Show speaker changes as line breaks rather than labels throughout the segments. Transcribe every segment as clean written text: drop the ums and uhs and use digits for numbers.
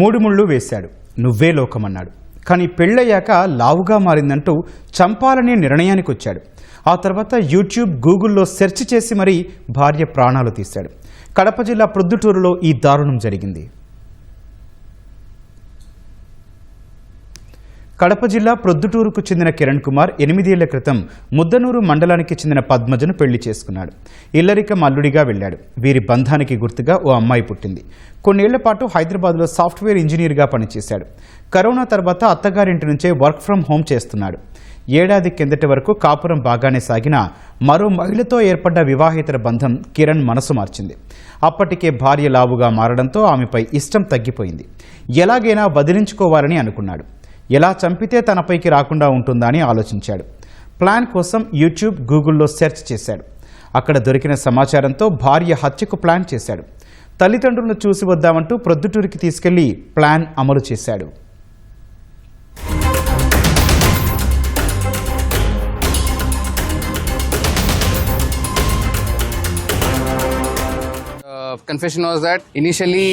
3 ముళ్ళు వేశాడు. నువ్వే లోకమన్నాడు. కానీ పెళ్ళయ్యాక లావుగా మారిందంటూ చంపాలనే నిర్ణయానికి వచ్చాడు. ఆ తర్వాత యూట్యూబ్, గూగుల్లో సెర్చ్ చేసి మరీ భార్య ప్రాణాలు తీశాడు. కడప జిల్లా ప్రొద్దుటూరులో ఈ దారుణం జరిగింది. కడప జిల్లా ప్రొద్దుటూరుకు చెందిన కిరణ్ కుమార్ 8 ఏళ్ల క్రితం ముద్దనూరు మండలానికి చెందిన పద్మజను పెళ్లి చేసుకున్నాడు. ఇల్లరికం అల్లుడిగా వెళ్లాడు. వీరి బంధానికి గుర్తుగా ఓ అమ్మాయి పుట్టింది. కొన్నేళ్ల పాటు హైదరాబాద్లో సాఫ్ట్వేర్ ఇంజనీర్గా పనిచేశాడు. కరోనా తర్వాత అత్తగారింటి నుంచే వర్క్ ఫ్రం హోమ్ చేస్తున్నాడు. ఏడాది కిందటి వరకు కాపురం బాగానే సాగినా మరో మహిళతో ఏర్పడ్డ వివాహేతర బంధం కిరణ్ మనసు మార్చింది. అప్పటికే భార్య లావుగా మారడంతో ఆమెపై ఇష్టం తగ్గిపోయింది. ఎలాగైనా వదిలించుకోవాలని అనుకున్నాడు. ఎలా చంపితే తనపైకి రాకుండా ఉంటుందా అని ఆలోచించాడు. ప్లాన్ కోసం యూట్యూబ్, గూగుల్లో సెర్చ్ చేశాడు. అక్కడ దొరికిన సమాచారంతో భార్య హత్యకు ప్లాన్ చేశాడు. తల్లిదండ్రులను చూసి వద్దామంటూ ప్రొద్దుటూరికి తీసుకెళ్లి ప్లాన్ అమలు చేశాడు.
Confession was that initially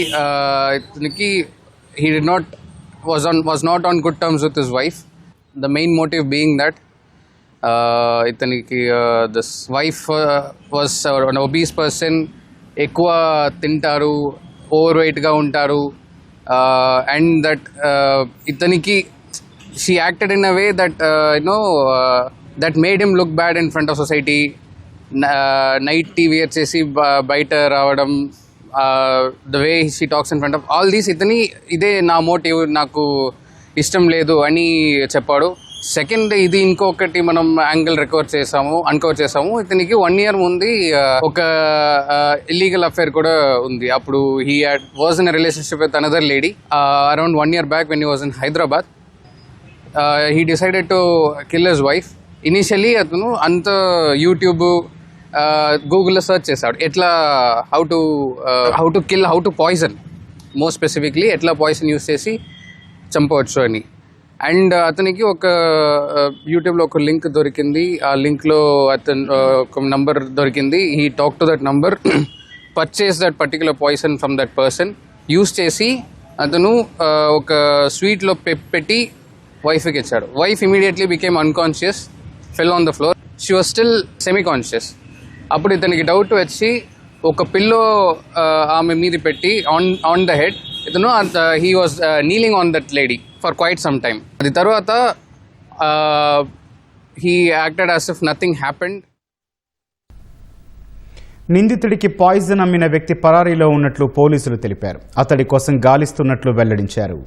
Nikki was not on good terms with his wife. The main motive being that this wife was an obese person, ఎక్కువ తింటారు, ఓవర్ వెయిట్గా ఉంటారు, and that ఇతనికి she acted in a way that that made him look bad in front of society. Night TV వచ్చేసి బయట రావడం, the way she talks in front of all these, ఇదే నా మోటివ్, నాకు ఇష్టం లేదు అని చెప్పాడు. సెకండ్, ఇది ఇంకొకటి మనం యాంగిల్ అన్కవర్ చేసాము. ఇతనికి 1 year ముందు ఒక ఇల్లీగల్ అఫేర్ కూడా ఉంది. అప్పుడు he was in relationship with another lady around 1 year back when he was in Hyderabad. He decided to kill his wife. Initially అతను అంత యూట్యూబ్, గూగుల్లో సర్చ్ చేశాడు, ఎట్లా how to kill, how to poison, most specifically ఎట్లా poison use చేసి చంపవచ్చు అని. And అతనికి ఒక యూట్యూబ్లో ఒక లింక్ దొరికింది. ఆ లింక్లో ఒక నంబర్ దొరికింది. He talk to that number, purchase that particular poison from that person. Use చేసి అతను ఒక స్వీట్లో పెట్టి వైఫ్కి ఇచ్చాడు. Wife immediately became unconscious, fell on the floor. She was still semi conscious. అప్పుడు ఇతనికి డౌట్ వచ్చి ఒక పిల్లో ఆమె మీద పెట్టి ఆన్ ద హెడ్, ఇతను he was kneeling on that lady for quite some time. అది తర్వాత he acted as if nothing happened.
నిందితుడికి పాయిజన్ అమ్మిన వ్యక్తి పరారీలో ఉన్నట్లు పోలీసులు తెలిపారు. అతడి కోసం గాలిస్తున్నట్లు వెల్లడించారు.